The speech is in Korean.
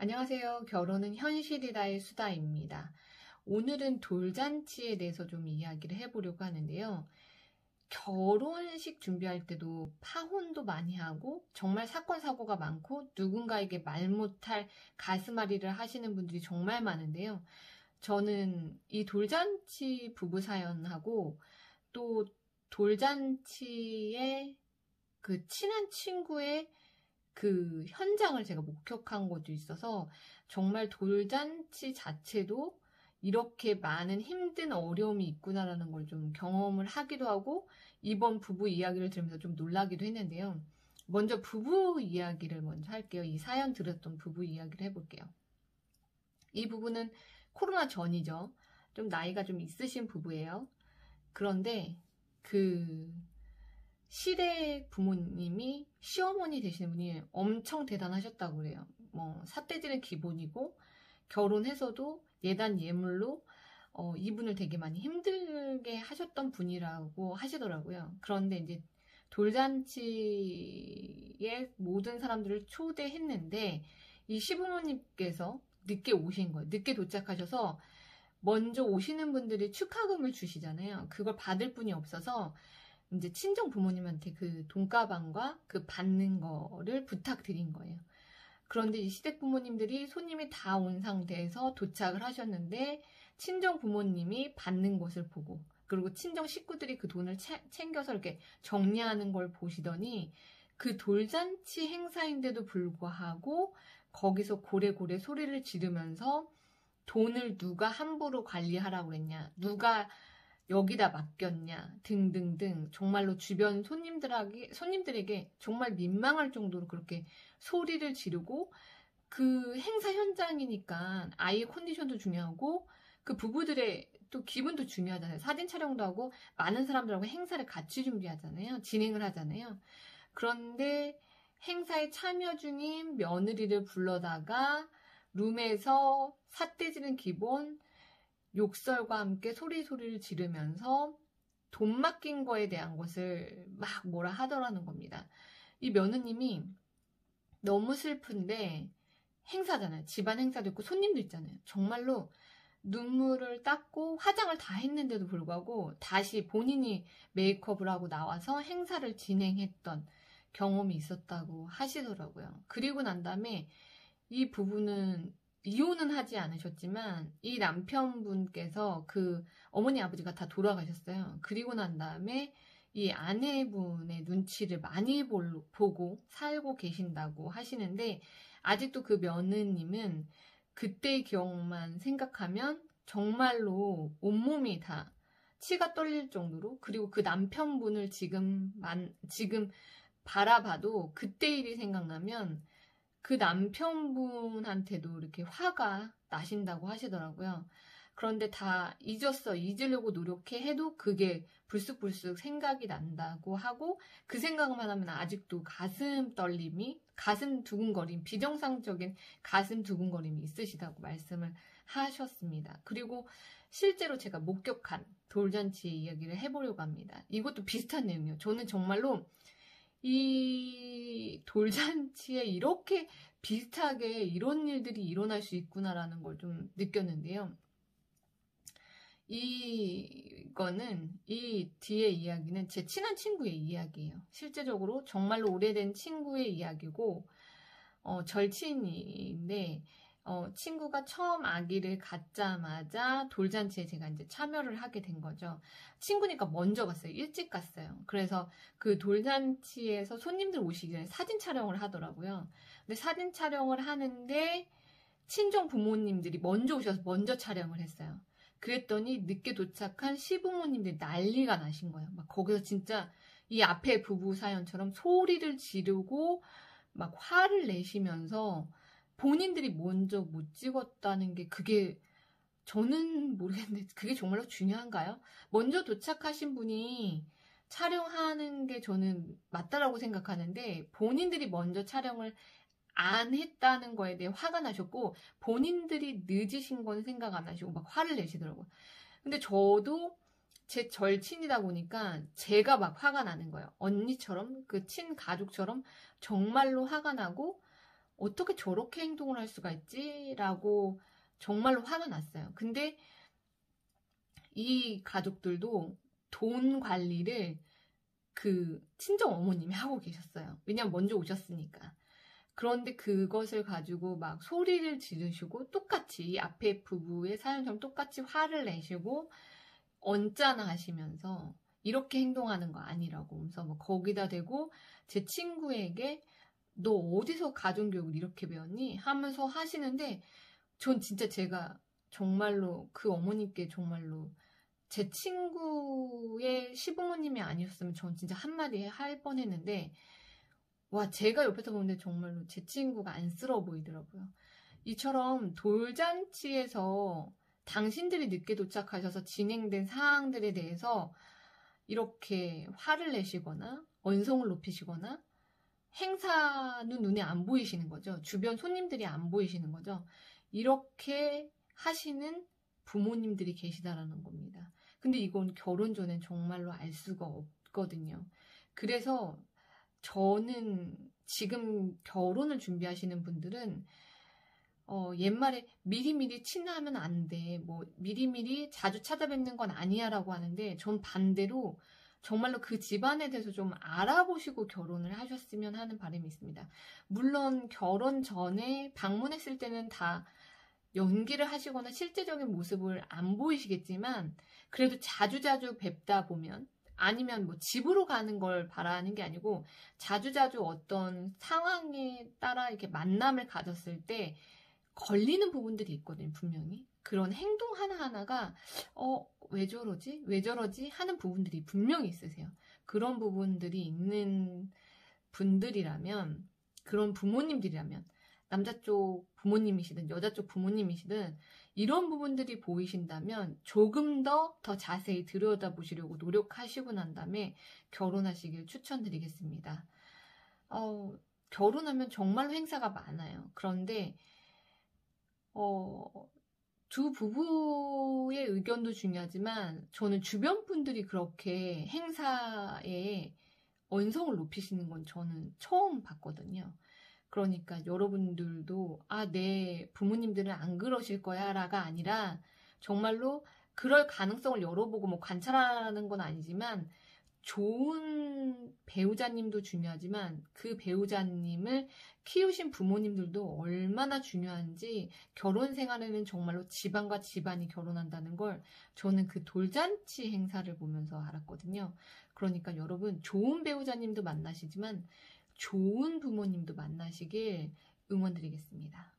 안녕하세요. 결혼은 현실이다의 수다입니다. 오늘은 돌잔치에 대해서 좀 이야기를 해보려고 하는데요. 결혼식 준비할 때도 파혼도 많이 하고 정말 사건 사고가 많고 누군가에게 말 못할 가슴앓이를 하시는 분들이 정말 많은데요. 저는 이 돌잔치 부부 사연하고 또 돌잔치의 그 친한 친구의 그 현장을 제가 목격한 것도 있어서 정말 돌잔치 자체도 이렇게 많은 힘든 어려움이 있구나라는 걸 좀 경험을 하기도 하고 이번 부부 이야기를 들으면서 좀 놀라기도 했는데요. 먼저 부부 이야기를 먼저 할게요. 이 사연 들었던 부부 이야기를 해볼게요. 이 부부는 코로나 전이죠. 좀 나이가 좀 있으신 부부예요. 그런데 그 시댁 부모님이 시어머니 되시는 분이 엄청 대단하셨다고 그래요. 뭐 삿대질은 기본이고 결혼해서도 예단 예물로 이분을 되게 많이 힘들게 하셨던 분이라고 하시더라고요. 그런데 이제 돌잔치에 모든 사람들을 초대했는데 이 시부모님께서 늦게 오신 거예요. 늦게 도착하셔서 먼저 오시는 분들이 축하금을 주시잖아요. 그걸 받을 분이 없어서 이제 친정 부모님한테 그 돈가방과 그 받는 거를 부탁드린 거예요. 그런데 이 시댁 부모님들이 손님이 다 온 상태에서 도착을 하셨는데 친정 부모님이 받는 것을 보고 그리고 친정 식구들이 그 돈을 챙겨서 이렇게 정리하는 걸 보시더니 그 돌잔치 행사인데도 불구하고 거기서 고래고래 소리를 지르면서 돈을 누가 함부로 관리하라고 했냐, 누가 여기다 맡겼냐 등등등 정말로 주변 손님들에게 정말 민망할 정도로 그렇게 소리를 지르고 그 행사 현장이니까 아이의 컨디션도 중요하고 그 부부들의 또 기분도 중요하잖아요. 사진 촬영도 하고 많은 사람들하고 행사를 같이 준비하잖아요. 진행을 하잖아요. 그런데 행사에 참여 중인 며느리를 불러다가 룸에서 삿대질은 기본 욕설과 함께 소리를 지르면서 돈 맡긴 거에 대한 것을 막 뭐라 하더라는 겁니다. 이 며느님이 너무 슬픈데 행사잖아요. 집안 행사도 있고 손님도 있잖아요. 정말로 눈물을 닦고 화장을 다 했는데도 불구하고 다시 본인이 메이크업을 하고 나와서 행사를 진행했던 경험이 있었다고 하시더라고요. 그리고 난 다음에 이 부부는 이혼은 하지 않으셨지만 이 남편분께서 그 어머니 아버지가 다 돌아가셨어요. 그리고 난 다음에 이 아내분의 눈치를 많이 보고 살고 계신다고 하시는데 아직도 그 며느님은 그때의 기억만 생각하면 정말로 온몸이 다 치가 떨릴 정도로 그리고 그 남편분을 지금 바라봐도 그때 일이 생각나면 그 남편분한테도 이렇게 화가 나신다고 하시더라고요. 그런데 다 잊으려고 노력해 해도 그게 불쑥불쑥 생각이 난다고 하고 그 생각만 하면 아직도 가슴 떨림이, 가슴 두근거림, 비정상적인 가슴 두근거림이 있으시다고 말씀을 하셨습니다. 그리고 실제로 제가 목격한 돌잔치 이야기를 해보려고 합니다. 이것도 비슷한 내용이에요. 저는 정말로 이 돌잔치에 이렇게 비슷하게 이런 일들이 일어날 수 있구나라는 걸 좀 느꼈는데요. 이거는 이 뒤에 이야기는 제 친한 친구의 이야기예요. 실제적으로 정말로 오래된 친구의 이야기고 절친인데 친구가 처음 아기를 갖자마자 돌잔치에 제가 이제 참여를 하게 된 거죠. 친구니까 먼저 갔어요. 일찍 갔어요. 그래서 그 돌잔치에서 손님들 오시기 전에 사진 촬영을 하더라고요. 근데 사진 촬영을 하는데 친정 부모님들이 먼저 오셔서 먼저 촬영을 했어요. 그랬더니 늦게 도착한 시부모님들이 난리가 나신 거예요. 막 거기서 진짜 이 앞에 부부 사연처럼 소리를 지르고 막 화를 내시면서 본인들이 먼저 못 찍었다는 게 그게 저는 모르겠는데 그게 정말로 중요한가요? 먼저 도착하신 분이 촬영하는 게 저는 맞다라고 생각하는데 본인들이 먼저 촬영을 안 했다는 거에 대해 화가 나셨고 본인들이 늦으신 건 생각 안 하시고 막 화를 내시더라고요. 근데 저도 제 절친이다 보니까 제가 막 화가 나는 거예요. 언니처럼 그 친가족처럼 정말로 화가 나고 어떻게 저렇게 행동을 할 수가 있지? 라고 정말로 화가 났어요. 근데 이 가족들도 돈 관리를 그 친정 어머님이 하고 계셨어요. 왜냐면 먼저 오셨으니까. 그런데 그것을 가지고 막 소리를 지르시고 똑같이 앞에 부부의 사연처럼 똑같이 화를 내시고 언짢아 하시면서 이렇게 행동하는 거 아니라고 하면서 뭐 거기다 대고 제 친구에게 너 어디서 가정교육을 이렇게 배웠니? 하면서 하시는데 전 진짜 제가 정말로 그 어머님께 정말로 제 친구의 시부모님이 아니었으면 전 진짜 한마디 할 뻔했는데 와 제가 옆에서 보는데 정말로 제 친구가 안쓰러워 보이더라고요. 이처럼 돌잔치에서 당신들이 늦게 도착하셔서 진행된 사항들에 대해서 이렇게 화를 내시거나 언성을 높이시거나 행사는 눈에 안 보이시는 거죠. 주변 손님들이 안 보이시는 거죠. 이렇게 하시는 부모님들이 계시다라는 겁니다. 근데 이건 결혼 전엔 정말로 알 수가 없거든요. 그래서 저는 지금 결혼을 준비하시는 분들은 옛말에 미리미리 친하면 안 돼. 뭐 미리미리 자주 찾아뵙는 건 아니야 라고 하는데 전 반대로 정말로 그 집안에 대해서 좀 알아보시고 결혼을 하셨으면 하는 바람이 있습니다. 물론 결혼 전에 방문했을 때는 다 연기를 하시거나 실제적인 모습을 안 보이시겠지만 그래도 자주자주 뵙다 보면 아니면 뭐 집으로 가는 걸 바라는 게 아니고 자주자주 어떤 상황에 따라 이렇게 만남을 가졌을 때 걸리는 부분들이 있거든요, 분명히. 그런 행동 하나하나가, 왜 저러지? 왜 저러지? 하는 부분들이 분명히 있으세요. 그런 부분들이 있는 분들이라면, 그런 부모님들이라면, 남자 쪽 부모님이시든 여자 쪽 부모님이시든, 이런 부분들이 보이신다면 조금 더 자세히 들여다보시려고 노력하시고 난 다음에 결혼하시길 추천드리겠습니다. 결혼하면 정말로 행사가 많아요. 그런데 두 부부의 의견도 중요하지만 저는 주변 분들이 그렇게 행사에 언성을 높이시는 건 저는 처음 봤거든요. 그러니까 여러분들도 내 부모님들은 안 그러실 거야 라가 아니라 정말로 그럴 가능성을 열어보고 뭐 관찰하는 건 아니지만 좋은 배우자님도 중요하지만 그 배우자님을 키우신 부모님들도 얼마나 중요한지 결혼 생활에는 정말로 집안과 집안이 결혼한다는 걸 저는 그 돌잔치 행사를 보면서 알았거든요. 그러니까 여러분 좋은 배우자님도 만나시지만 좋은 부모님도 만나시길 응원드리겠습니다.